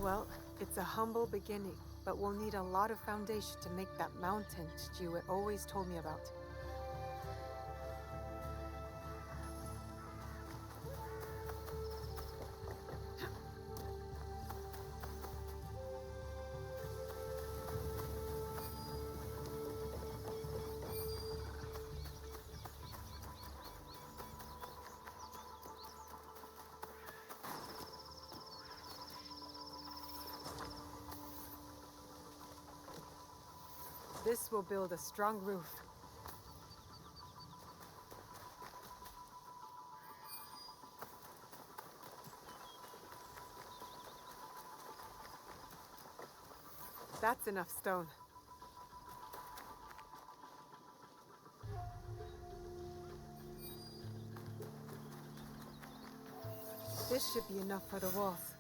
Well, it's a humble beginning, but we'll need a lot of foundation to make that mountain Chichiue always told me about. This will build a strong roof. That's enough stone. This should be enough for the walls.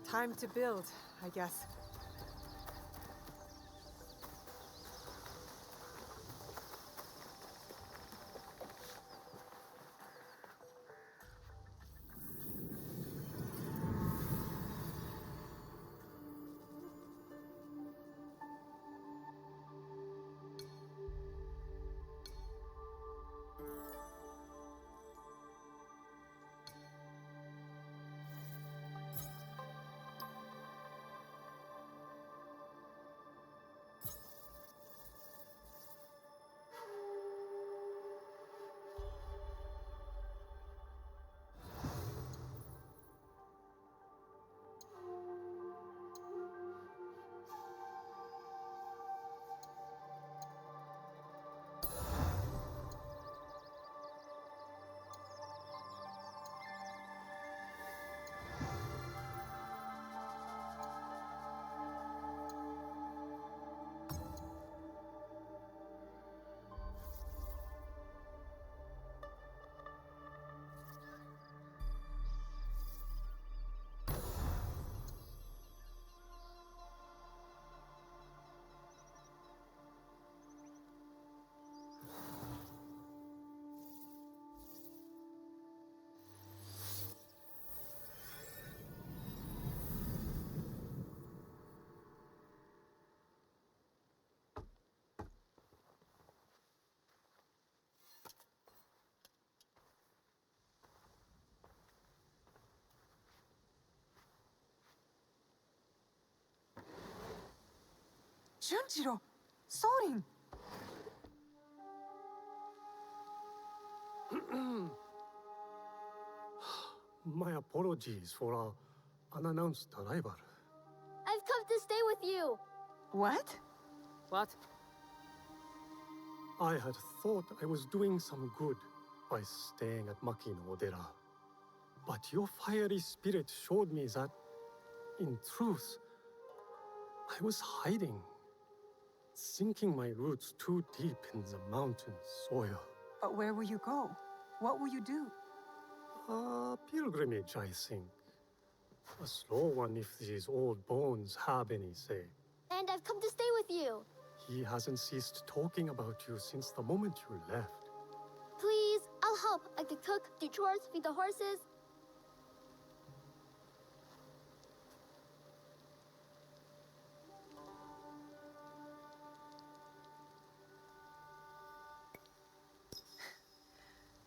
Time to build, I guess. Junjiro! Sorin! My apologies for our unannounced arrival. I've come to stay with you. What? What? I had thought I was doing some good by staying at Maki no Odera. But your fiery spirit showed me that, in truth, I was hiding, sinking my roots too deep in the mountain soil. But where will you go? What will you do? A pilgrimage, I think. A slow one if these old bones have any say. And I've come to stay with you. He hasn't ceased talking about you since the moment you left. Please, I'll help. I can cook, do chores, feed the horses.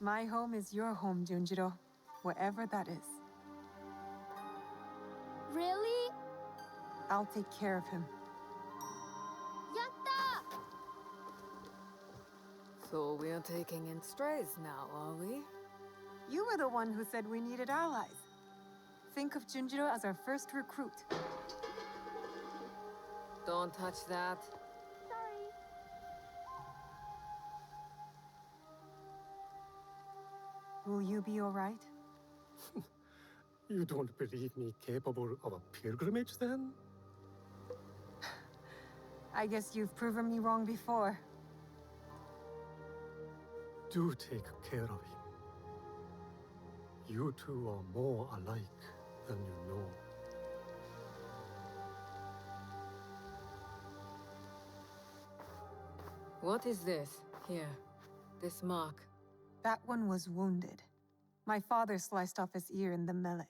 My home is your home, Junjiro. Wherever that is. Really? I'll take care of him. Yatta! So we're taking in strays now, are we? You were the one who said we needed allies. Think of Junjiro as our first recruit. Don't touch that. Sorry. Will you be all right? You don't believe me capable of a pilgrimage, then? I guess you've proven me wrong before. Do take care of him. You two are more alike than you know. What is this? Here. This mark. That one was wounded. My father sliced off his ear in the melee.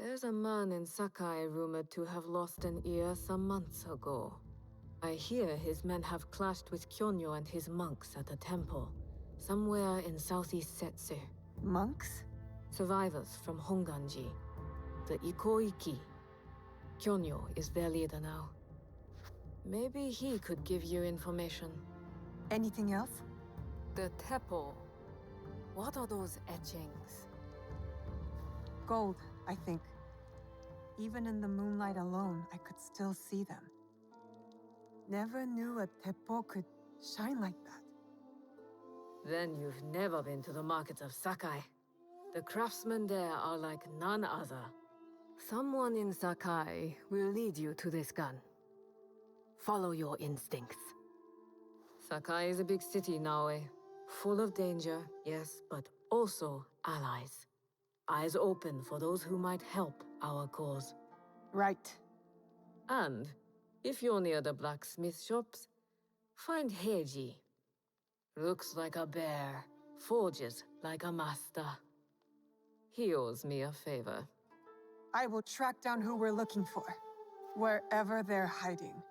There's a man in Sakai rumored to have lost an ear some months ago. I hear his men have clashed with Kyonyo and his monks at a temple, somewhere in southeast Setsu. Monks? Survivors from Honganji, the Ikoiki. Kyonyo is their leader now. Maybe he could give you information. Anything else? The Teppo. What are those etchings? Gold, I think. Even in the moonlight alone, I could still see them. Never knew a teppo could shine like that. Then you've never been to the markets of Sakai. The craftsmen there are like none other. Someone in Sakai will lead you to this gun. Follow your instincts. Sakai is a big city, Naoe. Full of danger, yes, but also allies. Eyes open for those who might help our cause. Right. And, if you're near the blacksmith shops, find Heiji. Looks like a bear, forges like a master. He owes me a favor. I will track down who we're looking for, wherever they're hiding.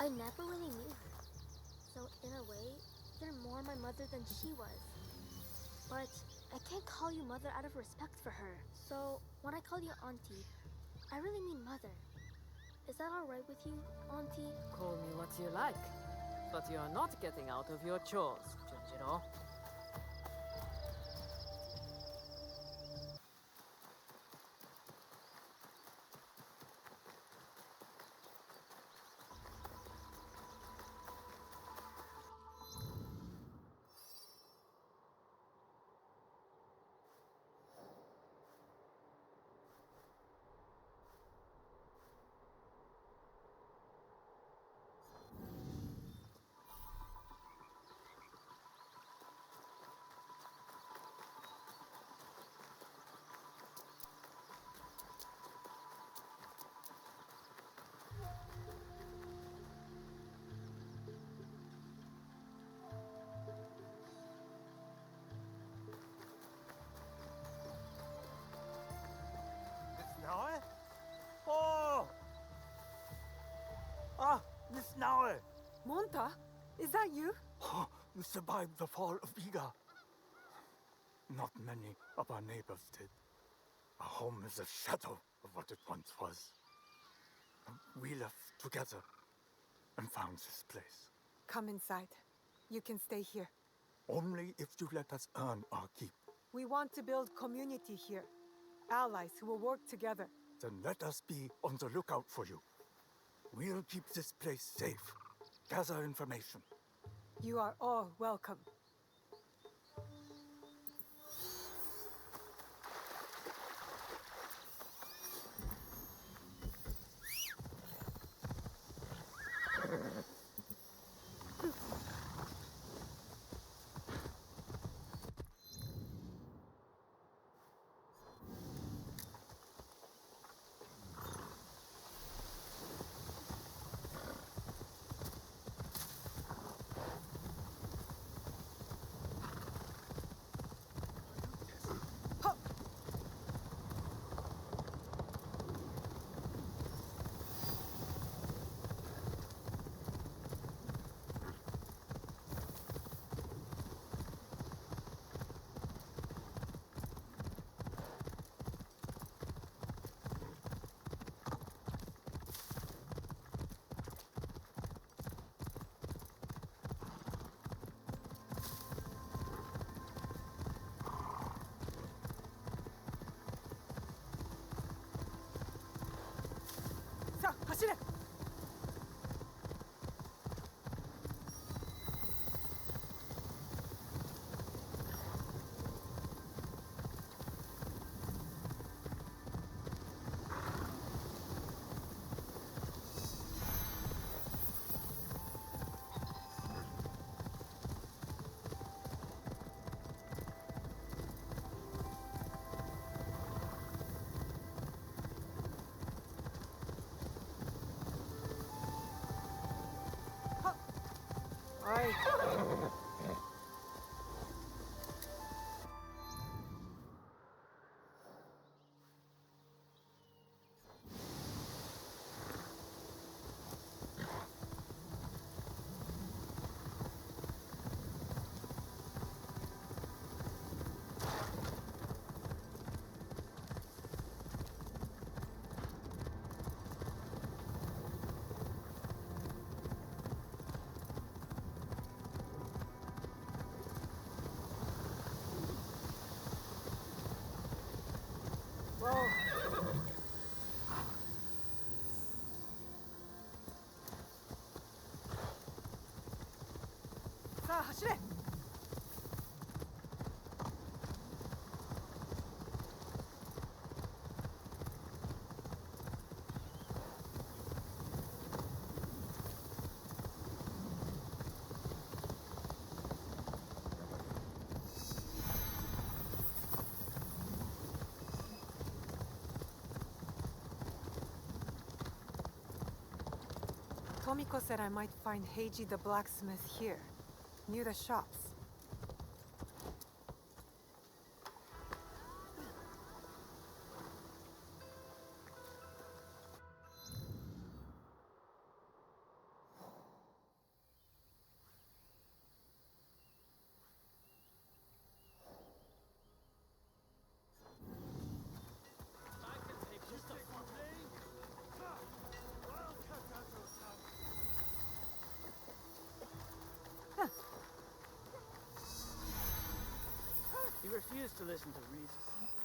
I never really knew her. So in a way, you're more my mother than she was. But I can't call you mother out of respect for her. So when I call you auntie, I really mean mother. Is that alright with you, auntie? Call me what you like, but you're not getting out of your chores, Junjiro. Naue? Oh! Ah, Miss Naue! Monta? Is that you? Oh, you survived the fall of Iga. Not many of our neighbors did. Our home is a shadow of what it once was. We left together and found this place. Come inside. You can stay here. Only if you let us earn our keep. We want to build community here. Allies who will work together. Then let us be on the lookout for you. We'll keep this place safe. Gather information. You are all welcome. さあ走れ。Tomiko said I might find Heiji the blacksmith here, near the shops. He refused to listen to reason,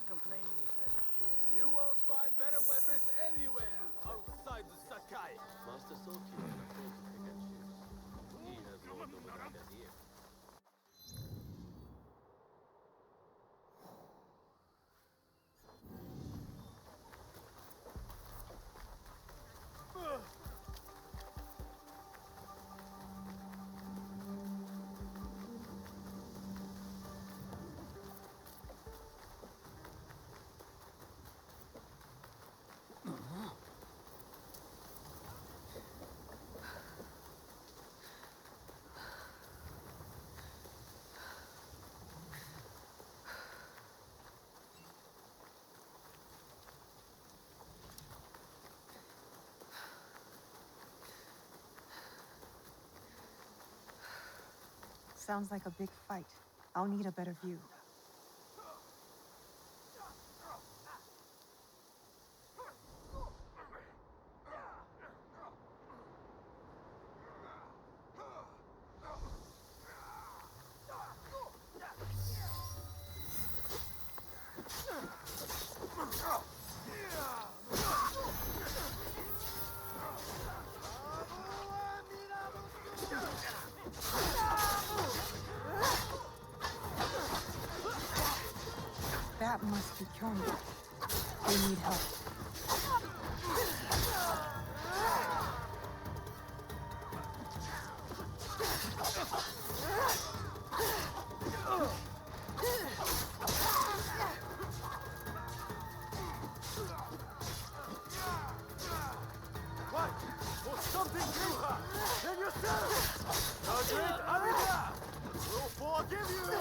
complaining he spent 40. You won't find better weapons anywhere outside the Sakai. Master Soki can afford to pick and choose. He has Lord Nobunaga here. Sounds like a big fight. I'll need a better view. That must be Kyomi. They need help. What? For something to her than yourself! The great Amida will forgive you!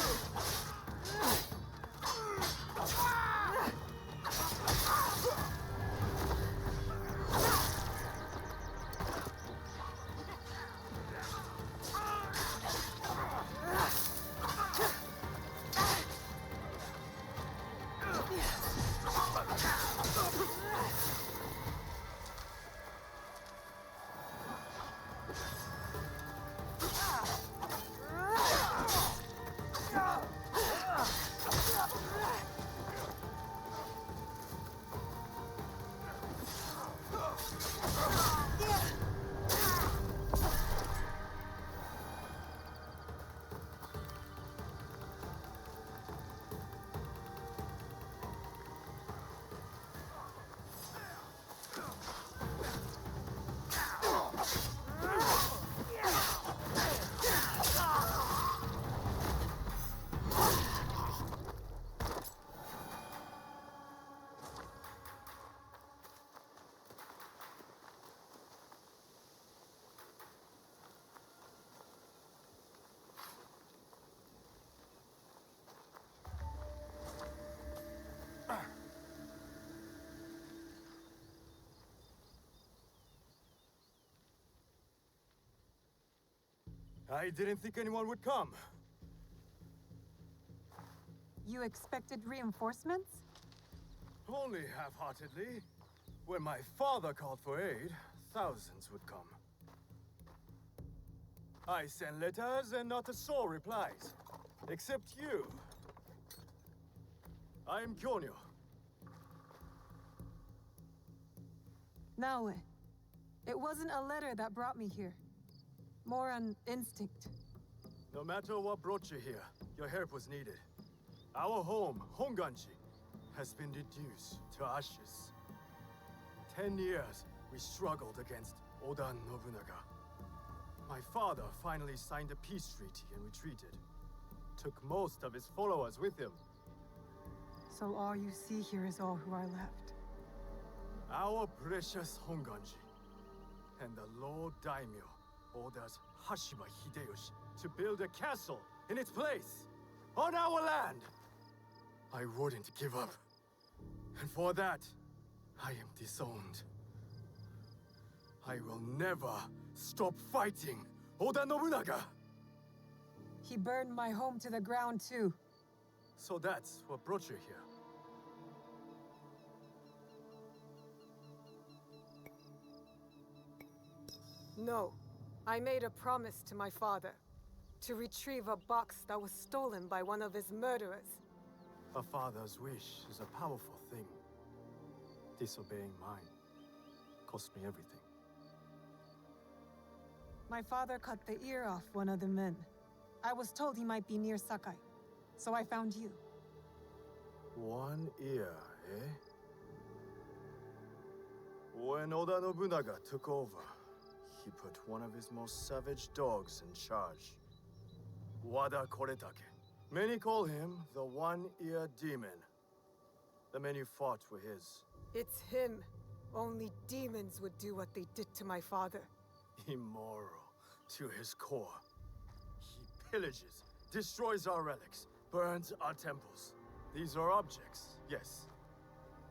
I didn't think anyone would come. You expected reinforcements? Only half-heartedly. When my father called for aid, thousands would come. I sent letters and not a soul replies. Except you. I am Kyonyo. Naoe, it wasn't a letter that brought me here. More an instinct. No matter what brought you here, your help was needed. Our home, Honganji, has been reduced to ashes. 10 years, we struggled against Oda Nobunaga. My father finally signed a peace treaty and retreated. Took most of his followers with him. So all you see here is all who are left. Our precious Honganji. And the Lord Daimyo orders Hashiba Hideyoshi to build a castle in its place, on our land! I wouldn't give up. And for that, I am disowned. I will never stop fighting Oda Nobunaga! He burned my home to the ground too. So that's what brought you here. No. I made a promise to my father. To retrieve a box that was stolen by one of his murderers. A father's wish is a powerful thing. Disobeying mine cost me everything. My father cut the ear off one of the men. I was told he might be near Sakai, so I found you. One ear, eh? When Oda Nobunaga took over, he put one of his most savage dogs in charge. Wada Koretake. Many call him the One-Ear Demon. The men you fought were his. It's him. Only demons would do what they did to my father. Immoral to his core. He pillages, destroys our relics, burns our temples. These are objects, yes,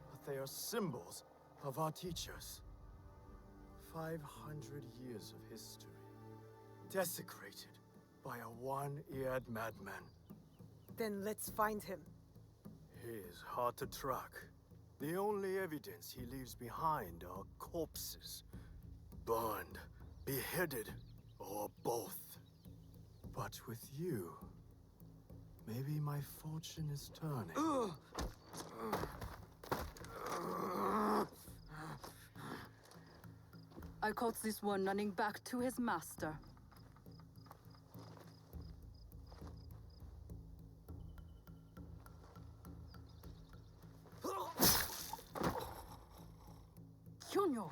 but they are symbols of our teachers. 500 years of history, desecrated by a one-eared madman. Then let's find him. He is hard to track. The only evidence he leaves behind are corpses. Burned, beheaded, or both. But with you, maybe my fortune is turning. I caught this one running back to his master. Kyonyo!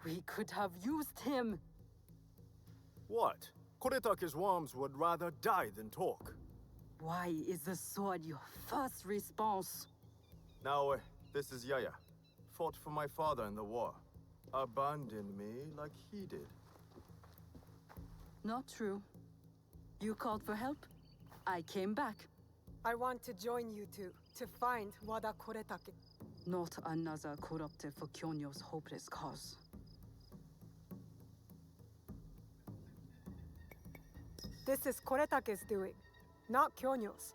We could have used him! What? Koretake's worms would rather die than talk. Why is the sword your first response? Now, this is Yaya. Fought for my father in the war. Abandoned me like he did. Not true. You called for help? I came back. I want to join you two, to find Wada Koretake. Not another corrupted for Kyonyo's hopeless cause. This is Koretake's doing, not Kyonyo's.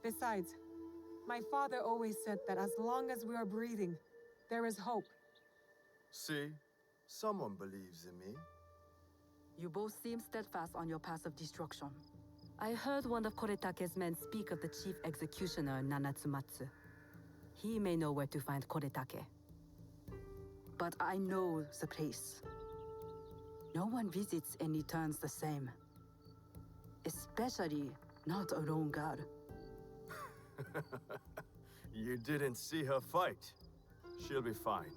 Besides, my father always said that as long as we are breathing, there is hope. See? Someone believes in me. You both seem steadfast on your path of destruction. I heard one of Koretake's men speak of the chief executioner, Nanatsumatsu. He may know where to find Koretake. But I know the place. No one visits and returns the same. Especially not a lone guard. You didn't see her fight. She'll be fine.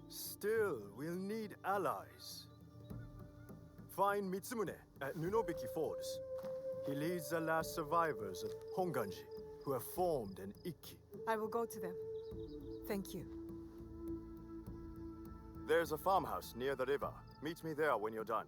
Still, we'll need allies. Find Mitsumune at Nunobiki Falls. He leads the last survivors of Honganji, who have formed an Ikki. I will go to them. Thank you. There's a farmhouse near the river. Meet me there when you're done.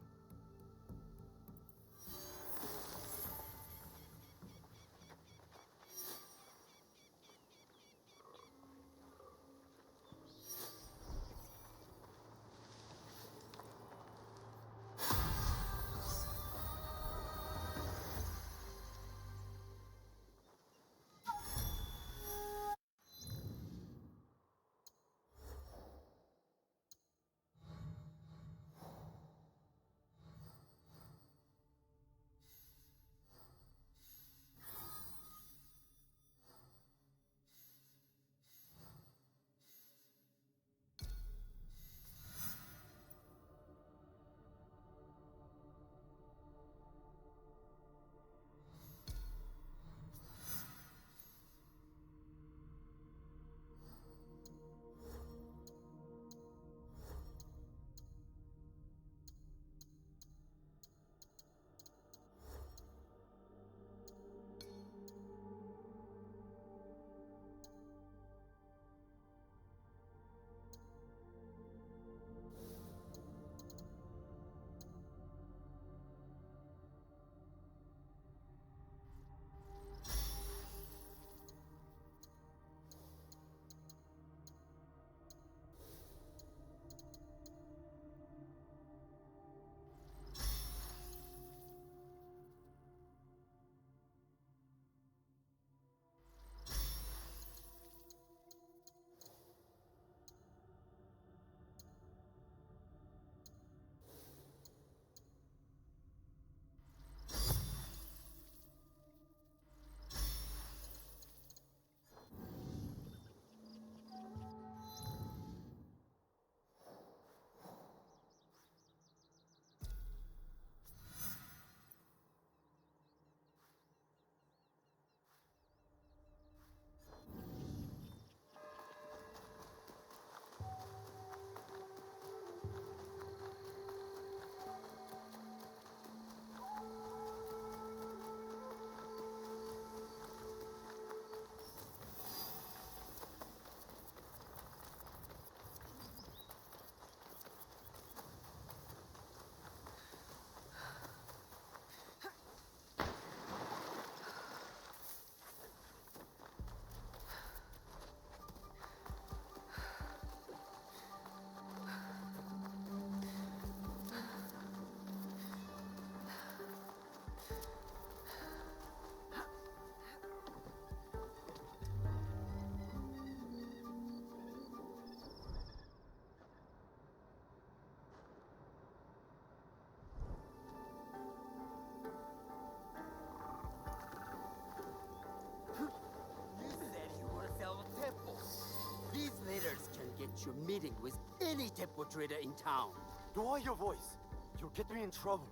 you're meeting with any temple trader in town. Lower your voice. You'll get me in trouble.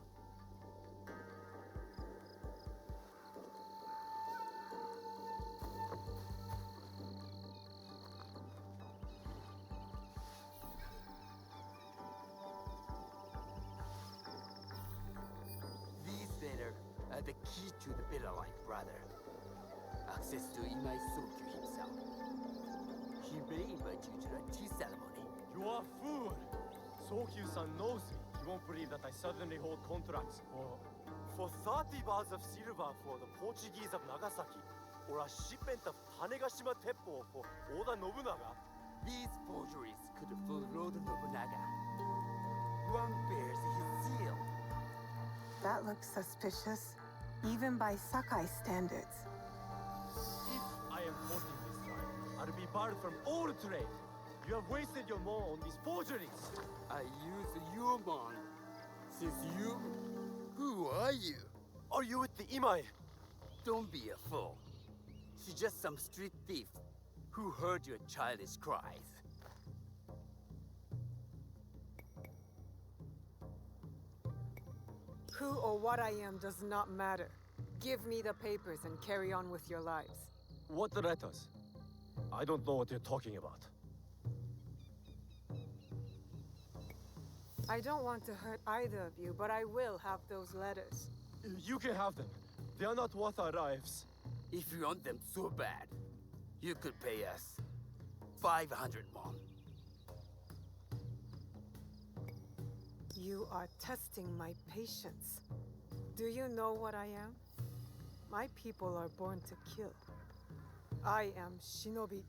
These latter are the key to the better life, brother. Access to Imai Sokyu himself. He may invite you to the tea ceremony. You are a fool! Sokyu-san knows me. He won't believe that I suddenly hold contracts For 30 bars of silver for the Portuguese of Nagasaki, or a shipment of Tanegashima Teppo for Oda Nobunaga. These forgeries could fool Lord Nobunaga. One bears his seal. That looks suspicious, even by Sakai standards. If I am caught in this crime, I'll be barred from all trade. You have wasted your mo on these forgeries. I use your mon. Since you... Who are you? Are you with the Imai? Don't be a fool. She's just some street thief who heard your childish cries. Who or what I am does not matter. Give me the papers and carry on with your lives. What letters? I don't know what you're talking about. I don't want to hurt either of you, but I will have those letters. You can have them. They are not worth our lives. If you want them so bad, you could pay us 500 mon. You are testing my patience. Do you know what I am? My people are born to kill. I am shinobi.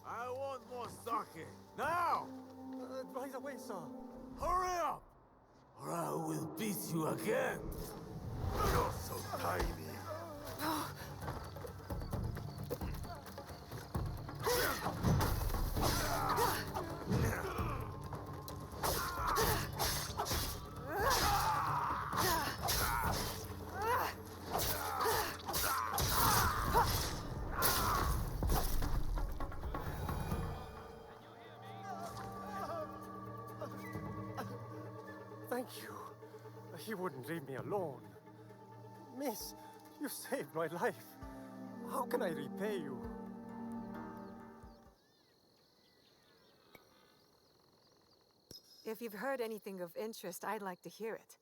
I want more sake. Now! Right away, sir. Hurry up! Or I will beat you again. You're so tiny. Thank you. He wouldn't leave me alone. Miss, you saved my life. How can I repay you? If you've heard anything of interest, I'd like to hear it.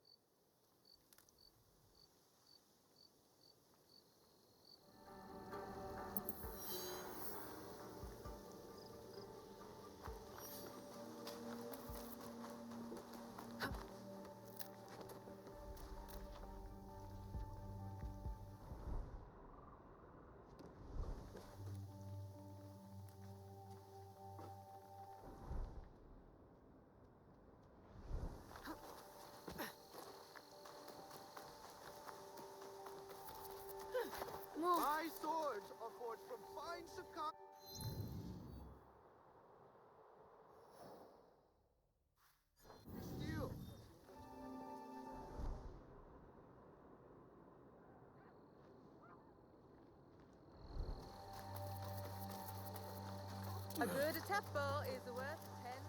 A good teppo is worth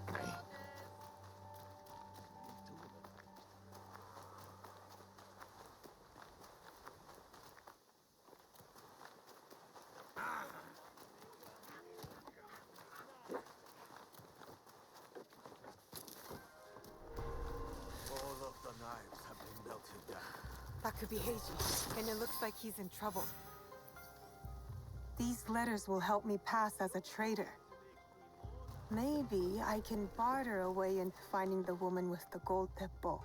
10 soldiers. All of the knives have been melted down. That could be Heiji, and it looks like he's in trouble. These letters will help me pass as a trader. Maybe I can barter a way into finding the woman with the gold teppo.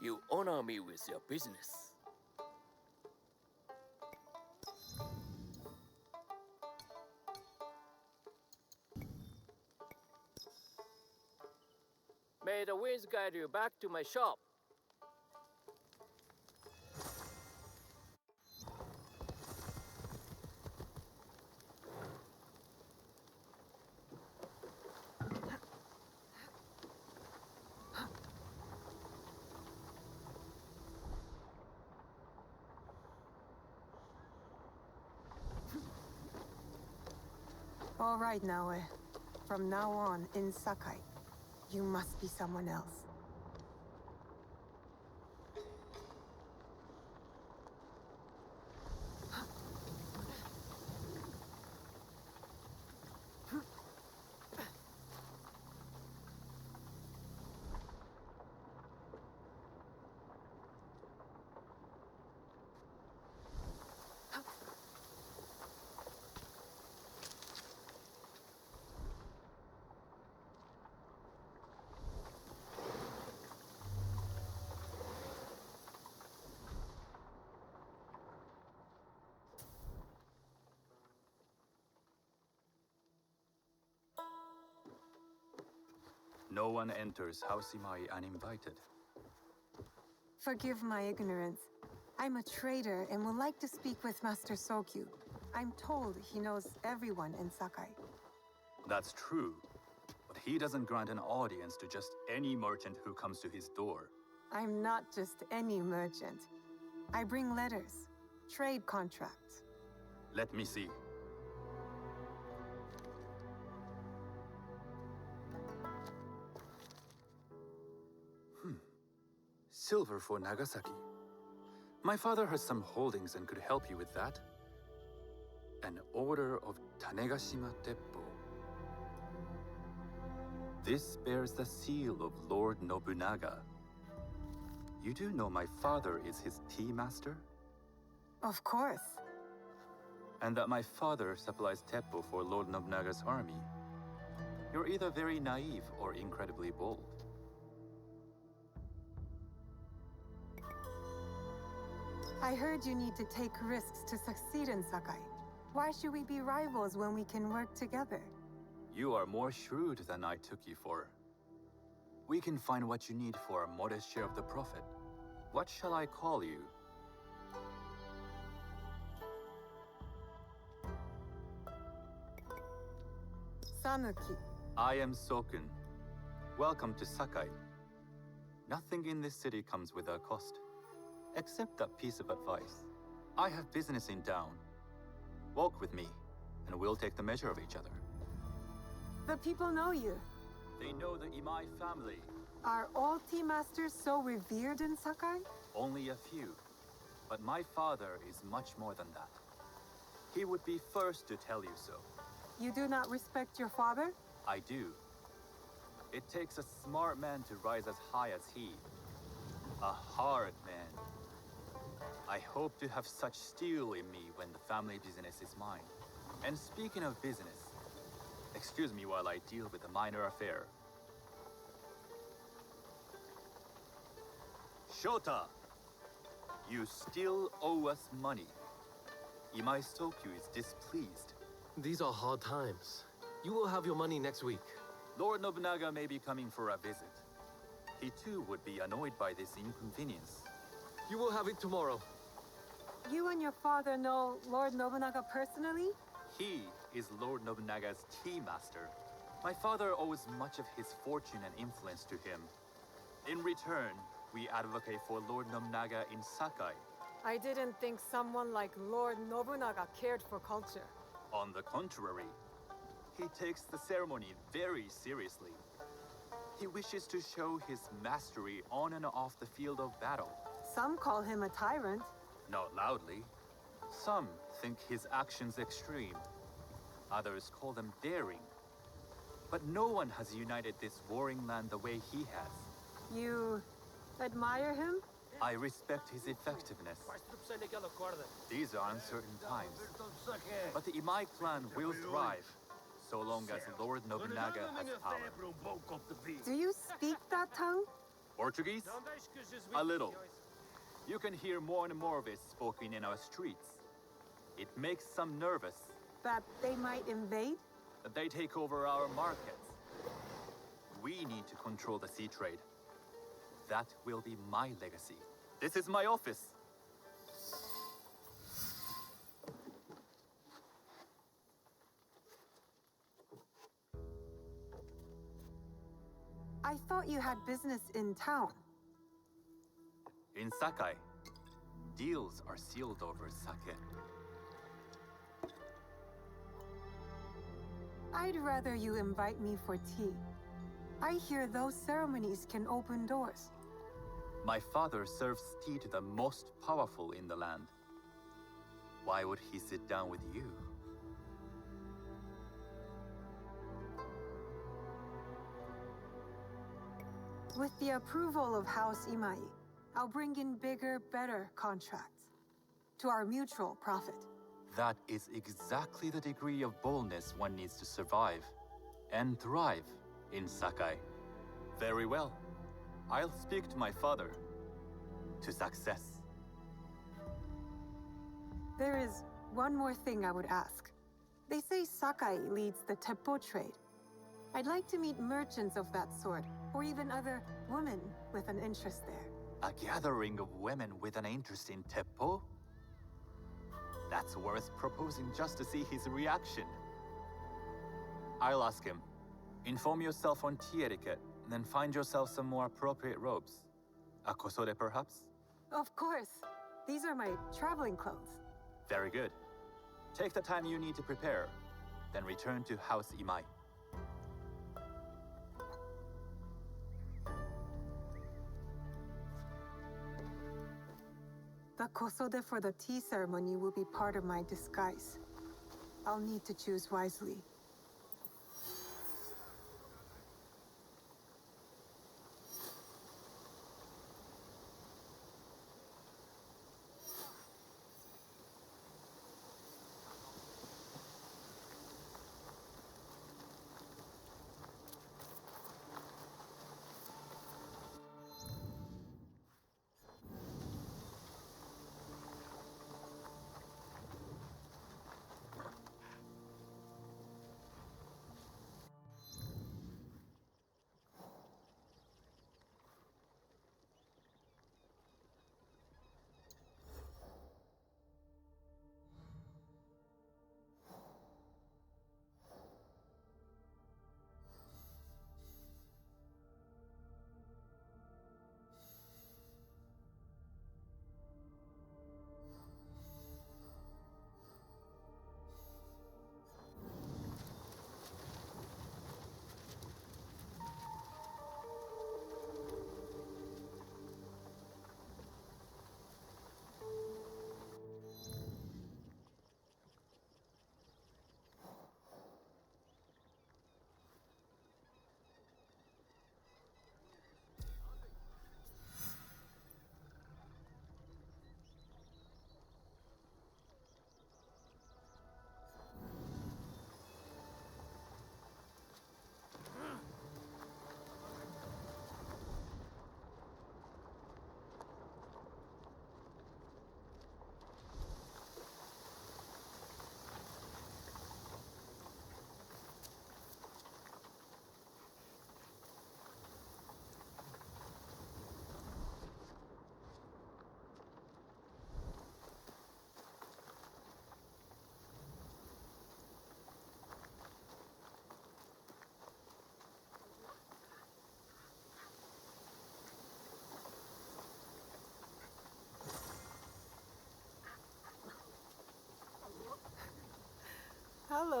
You honor me with your business. May the ways guide you back to my shop. All right, Naoe. From now on, in Sakai, you must be someone else. No one enters House Imai uninvited. Forgive my ignorance. I'm a trader and would like to speak with Master Sokyu. I'm told he knows everyone in Sakai. That's true, but he doesn't grant an audience to just any merchant who comes to his door. I'm not just any merchant. I bring letters, trade contracts. Let me see. Silver for Nagasaki. My father has some holdings and could help you with that. An order of Tanegashima Teppo. This bears the seal of Lord Nobunaga. You do know my father is his tea master? Of course. And that my father supplies teppo for Lord Nobunaga's army. You're either very naive or incredibly bold. I heard you need to take risks to succeed in Sakai. Why should we be rivals when we can work together? You are more shrewd than I took you for. We can find what you need for a modest share of the profit. What shall I call you? Sanuki. I am Sokun. Welcome to Sakai. Nothing in this city comes without cost. Except that piece of advice. I have business in town. Walk with me, and we'll take the measure of each other. The people know you. They know the Imai family. Are all tea masters so revered in Sakai? Only a few. But my father is much more than that. He would be first to tell you so. You do not respect your father? I do. It takes a smart man to rise as high as he. A hard man. I hope to have such steel in me when the family business is mine. And speaking of business, excuse me while I deal with a minor affair. Shota! You still owe us money. Imai Sokyu is displeased. These are hard times. You will have your money next week. Lord Nobunaga may be coming for a visit. He too would be annoyed by this inconvenience. You will have it tomorrow. You and your father know Lord Nobunaga personally? He is Lord Nobunaga's tea master. My father owes much of his fortune and influence to him. In return, we advocate for Lord Nobunaga in Sakai. I didn't think someone like Lord Nobunaga cared for culture. On the contrary, he takes the ceremony very seriously. He wishes to show his mastery on and off the field of battle. Some call him a tyrant. Not loudly. Some think his actions extreme. Others call them daring. But no one has united this warring land the way he has. You admire him? I respect his effectiveness. These are uncertain times. But the Imai clan will thrive, so long as Lord Nobunaga has power. Do you speak that tongue? Portuguese? A little. You can hear more and more of it spoken in our streets. It makes some nervous. That they might invade? That they take over our markets. We need to control the sea trade. That will be my legacy. This is my office. I thought you had business in town. In Sakai, deals are sealed over sake. I'd rather you invite me for tea. I hear those ceremonies can open doors. My father serves tea to the most powerful in the land. Why would he sit down with you? With the approval of House Imai, I'll bring in bigger, better contracts. To our mutual profit. That is exactly the degree of boldness one needs to survive and thrive in Sakai. Very well. I'll speak to my father. To success. There is one more thing I would ask. They say Sakai leads the teppo trade. I'd like to meet merchants of that sort, or even other women with an interest there. A gathering of women with an interest in teppo? That's worth proposing just to see his reaction. I'll ask him. Inform yourself on tea etiquette, then find yourself some more appropriate robes. A kosode, perhaps? Of course. These are my traveling clothes. Very good. Take the time you need to prepare, then return to House Imai. The kosode for the tea ceremony will be part of my disguise. I'll need to choose wisely.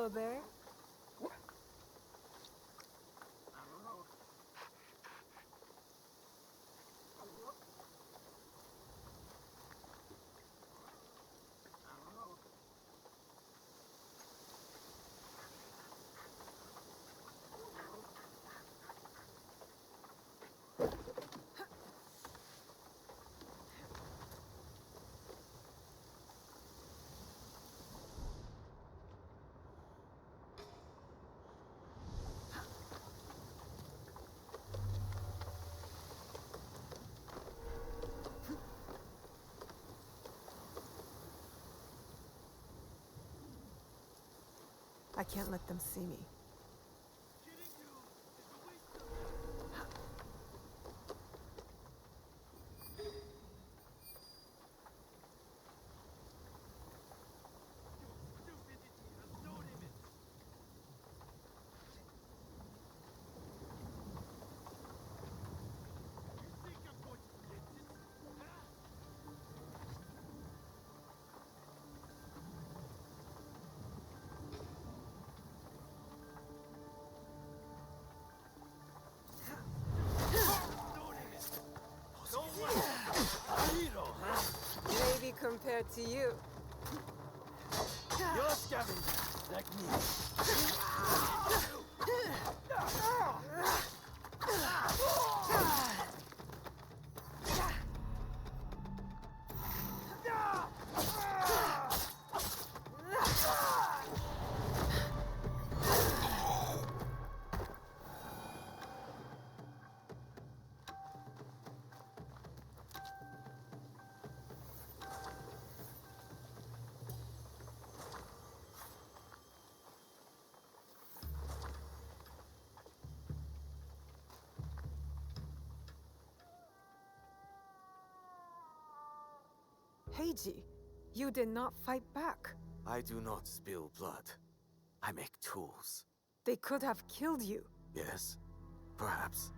Hello there. I can't let them see me. Maybe compared to you. You're a scavenger, like me. Heiji, you did not fight back. I do not spill blood. I make tools. They could have killed you. Yes, perhaps.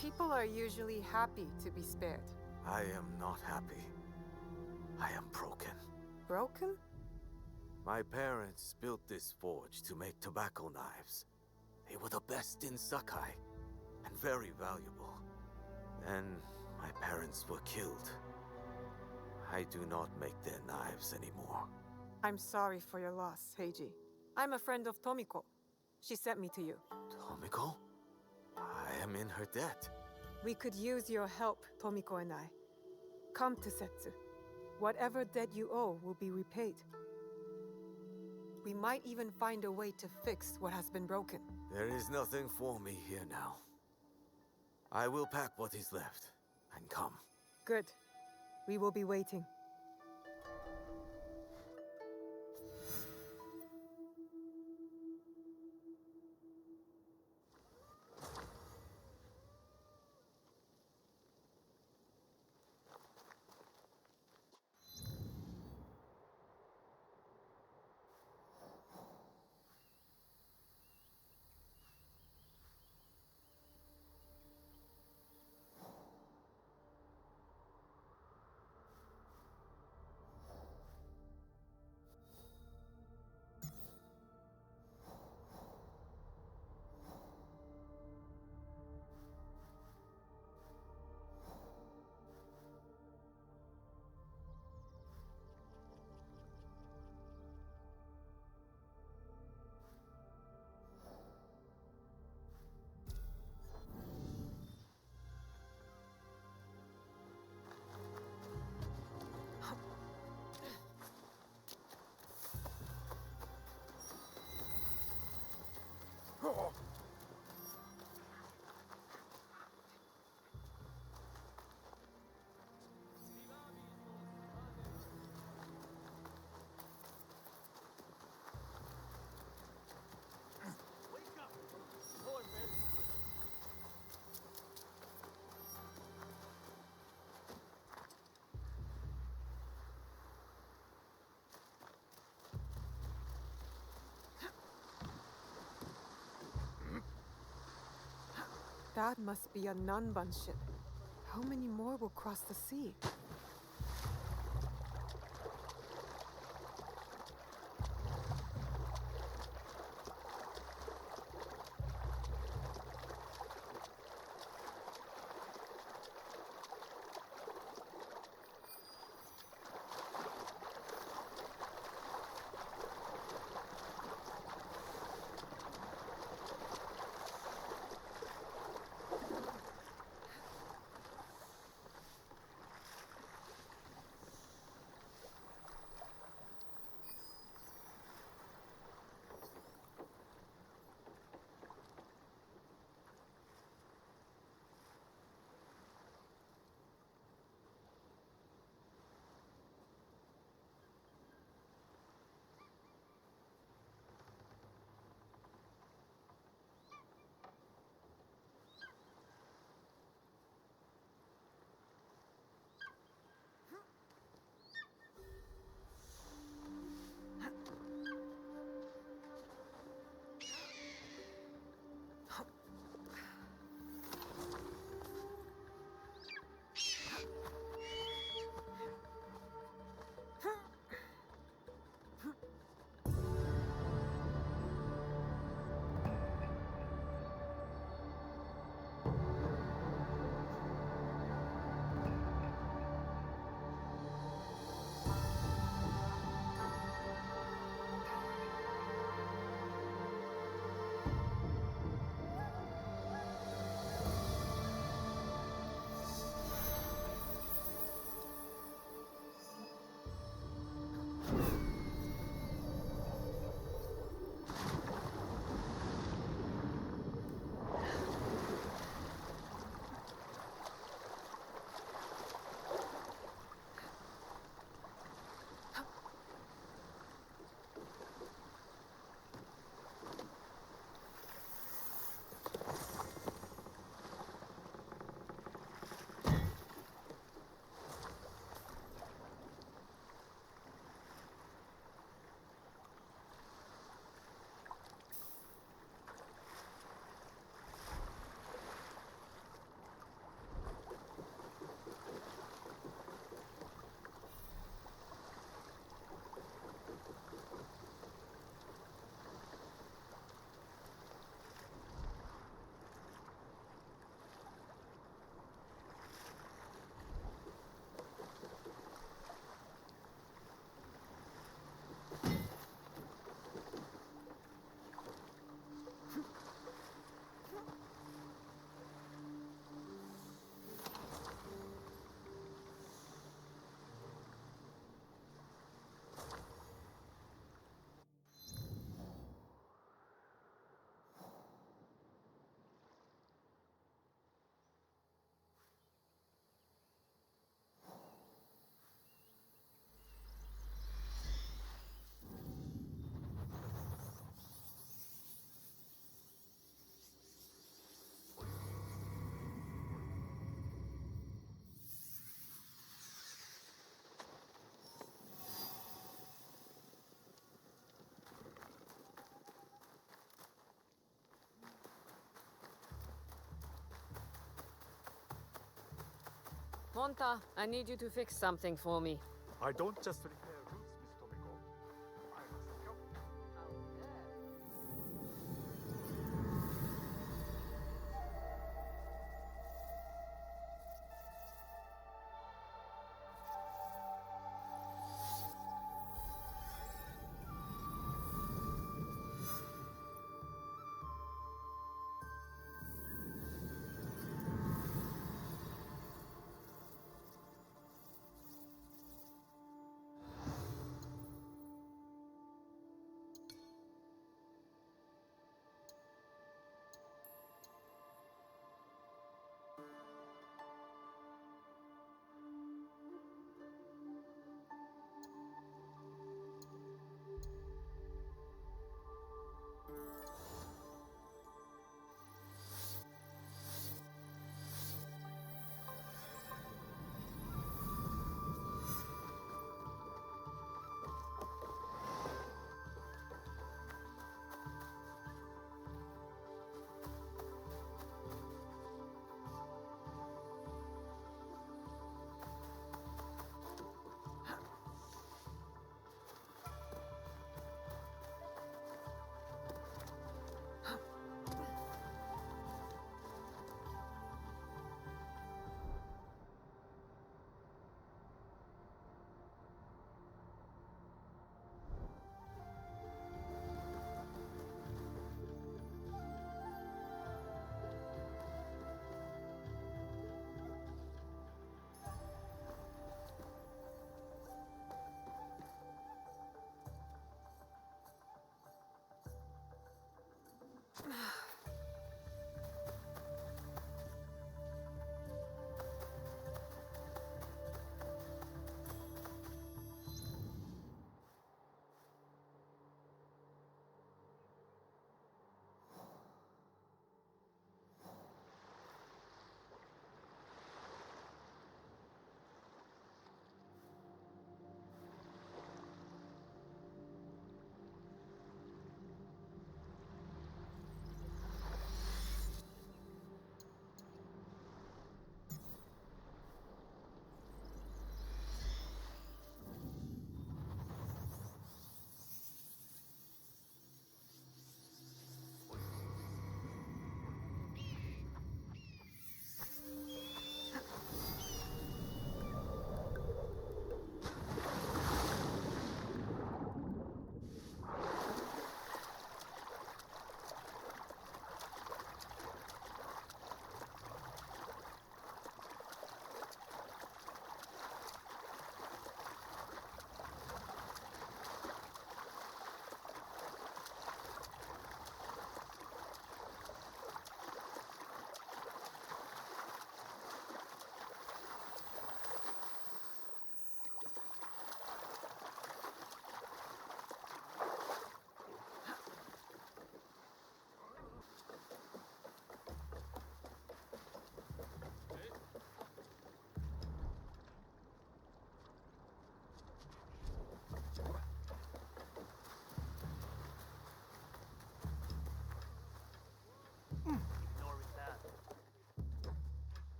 People are usually happy to be spared. I am not happy. I am broken. Broken? My parents built this forge to make tobacco knives. They were the best in Sakai, and very valuable. Then my parents were killed. I do not make their knives anymore. I'm sorry for your loss, Heiji. I'm a friend of Tomiko. She sent me to you. Tomiko? I am in her debt. We could use your help, Tomiko and I. Come to Setsu. Whatever debt you owe will be repaid. We might even find a way to fix what has been broken. There is nothing for me here now. I will pack what is left and come. Good. We will be waiting. That must be a Nanban ship. How many more will cross the sea? Monta, I need you to fix something for me. I don't just repair roofs, Miss Tomiko. I must help.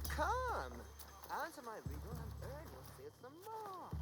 Come! Answer my riddle and earn yourself some more.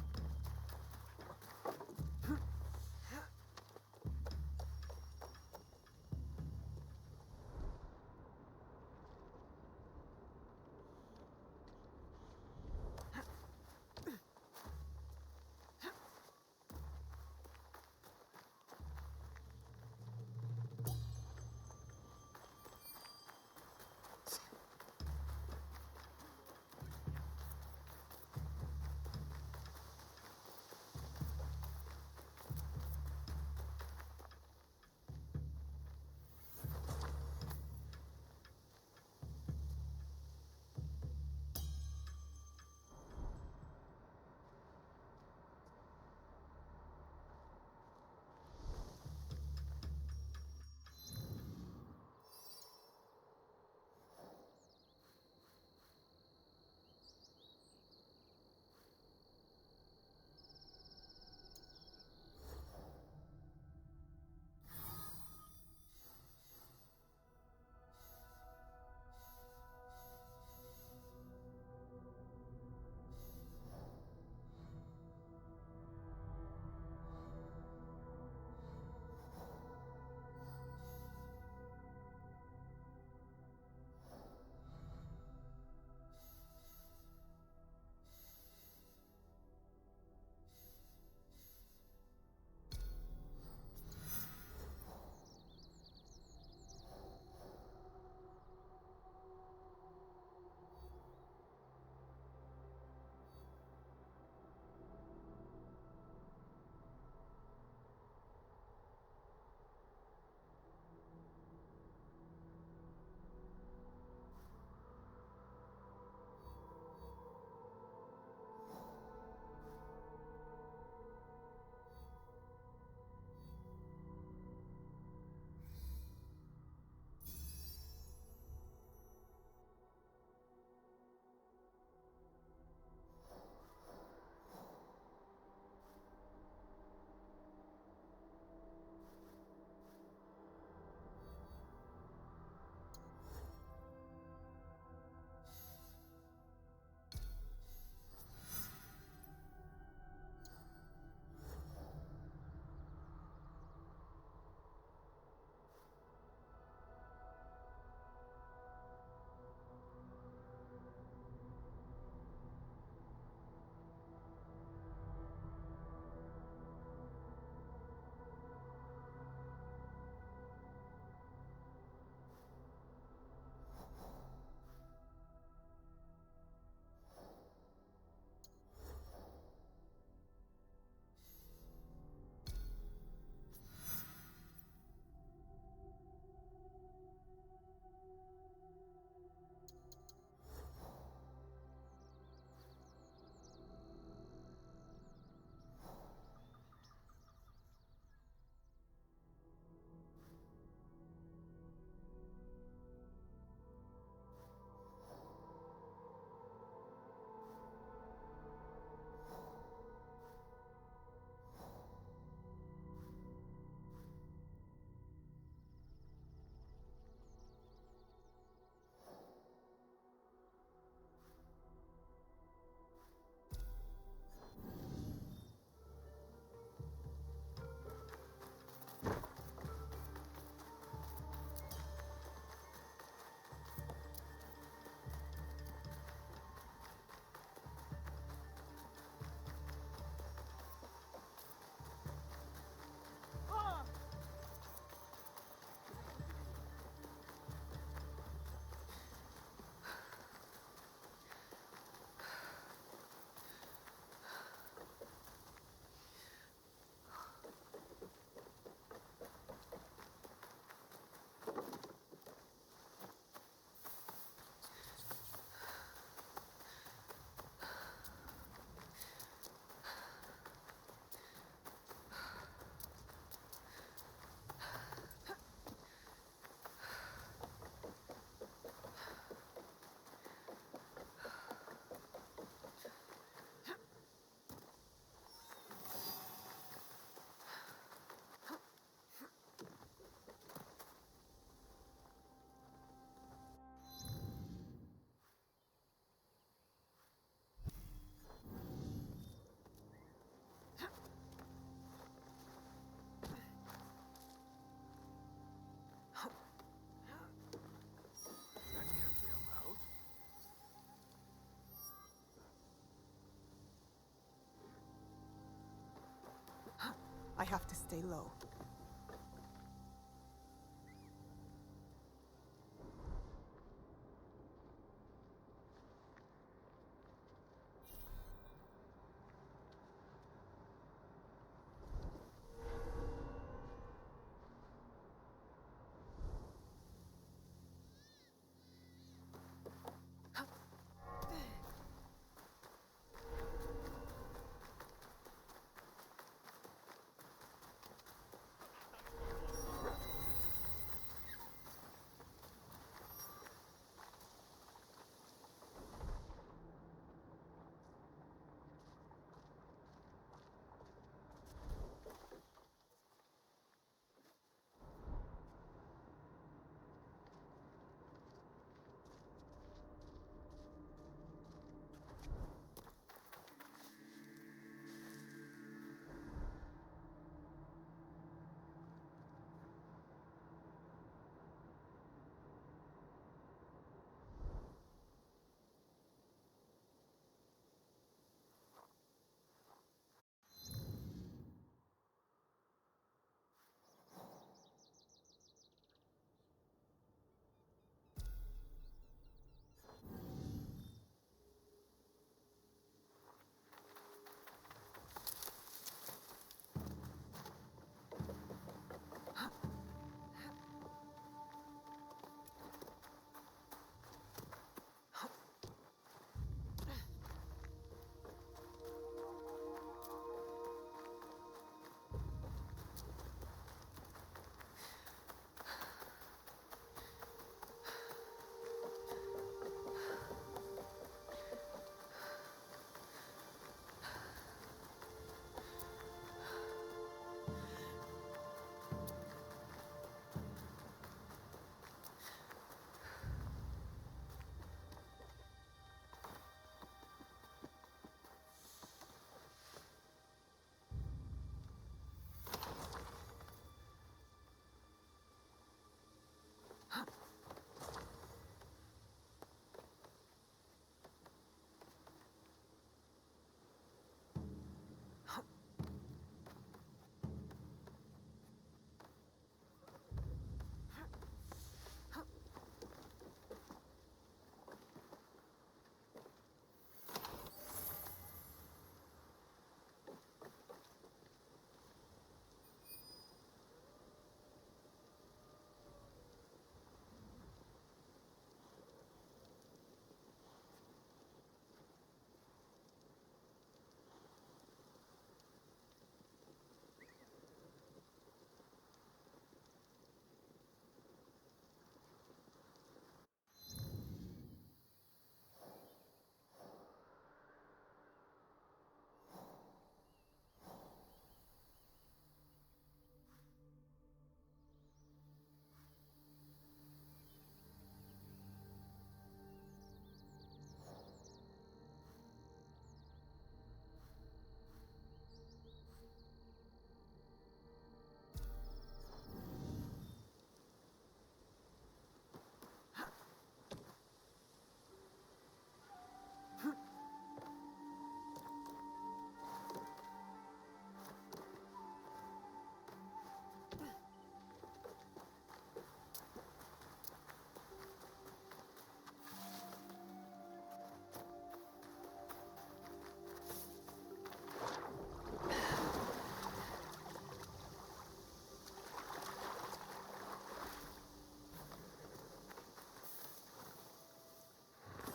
have to stay low.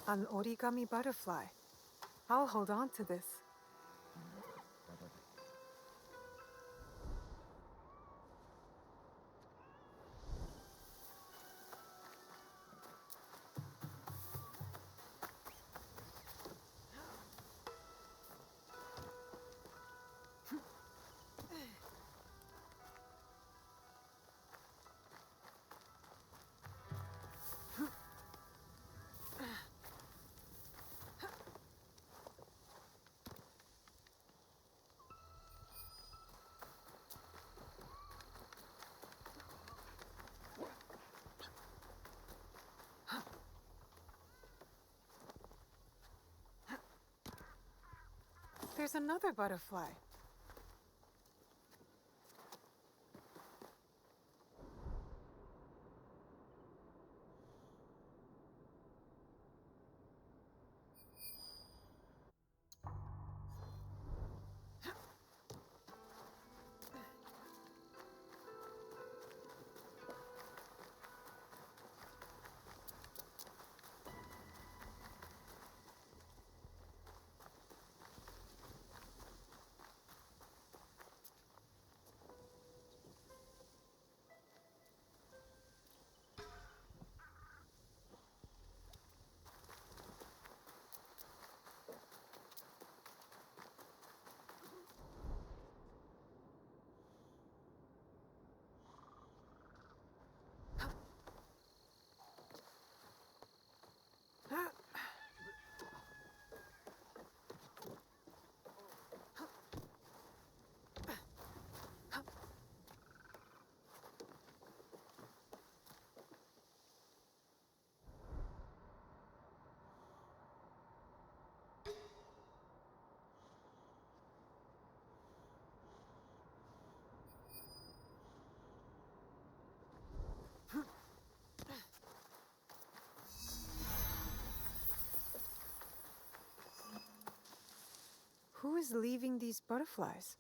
An origami butterfly. I'll hold on to this. There's another butterfly. Who is leaving these butterflies?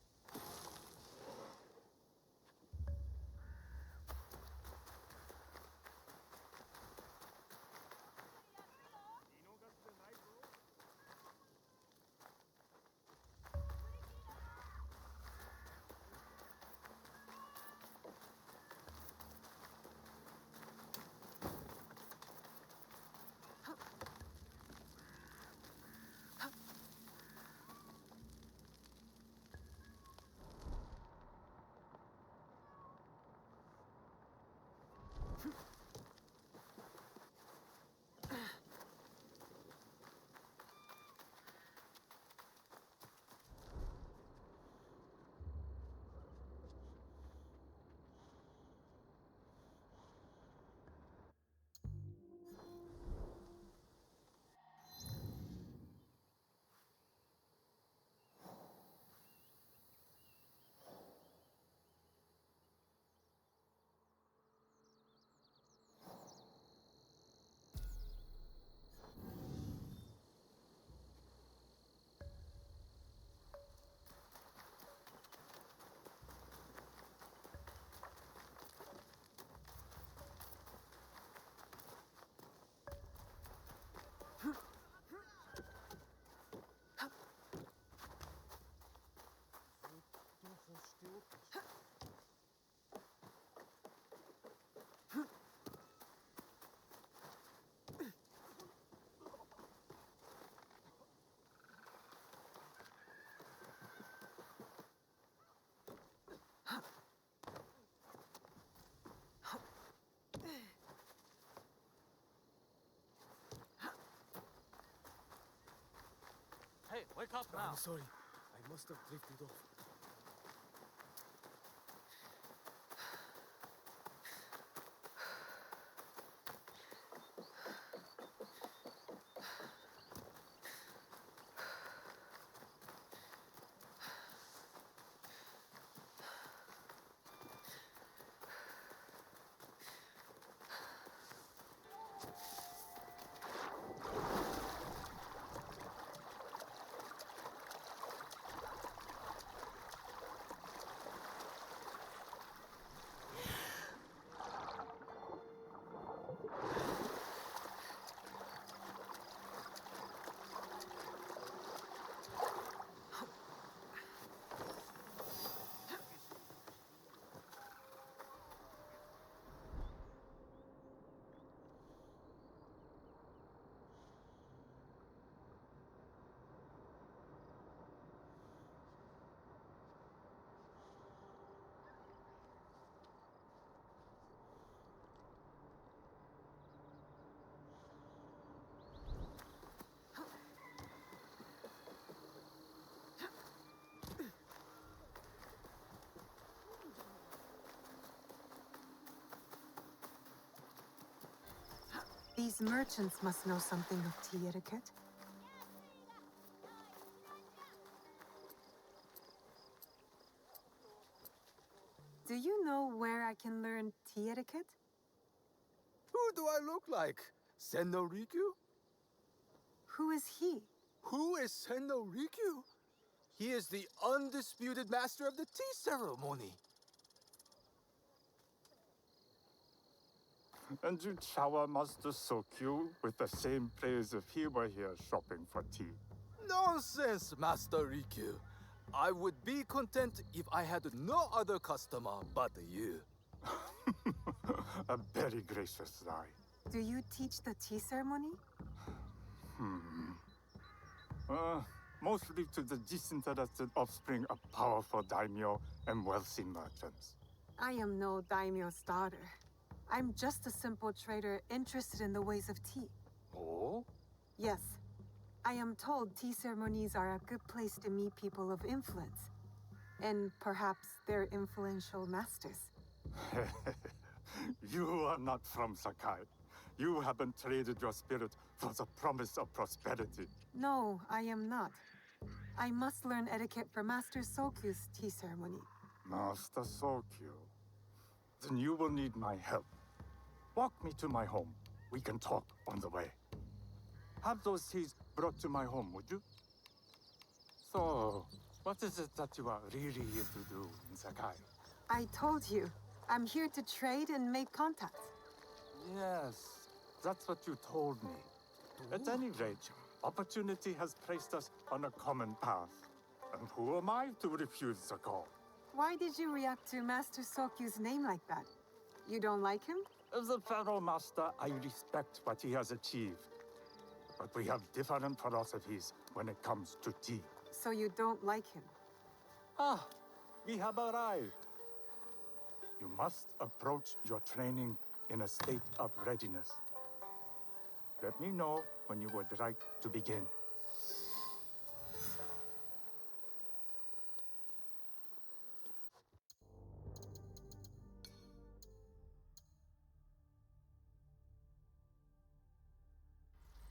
Hey, wake up now. I'm sorry. I must have drifted off. These merchants must know something of tea etiquette. Do you know where I can learn tea etiquette? Who do I look like? Senno Rikyu? Who is he? Who is Senno Rikyu? He is the undisputed master of the tea ceremony. And you shower Master Sokyu with the same praise if he were here shopping for tea. Nonsense, Master Rikyu. I would be content if I had no other customer but you. A very gracious lie. Do you teach the tea ceremony? Mostly to the disinterested offspring of powerful daimyo and wealthy merchants. I am no daimyo's daughter. I'm just a simple trader interested in the ways of tea. Oh? Yes. I am told tea ceremonies are a good place to meet people of influence. And perhaps their influential masters. You are not from Sakai. You haven't traded your spirit for the promise of prosperity. No, I am not. I must learn etiquette for Master Sokyu's tea ceremony. Master Sokyu. Then you will need my help. Walk me to my home. We can talk on the way. Have those teas brought to my home, would you? So, what is it that you are really here to do in Sakai? I told you, I'm here to trade and make contacts. Yes, that's what you told me. At any rate, opportunity has placed us on a common path. And who am I to refuse the call? Why did you react to Master Sokyu's name like that? You don't like him? As a Pharaoh Master, I respect what he has achieved. But we have different philosophies when it comes to tea. So you don't like him? Ah, we have arrived. You must approach your training in a state of readiness. Let me know when you would like to begin.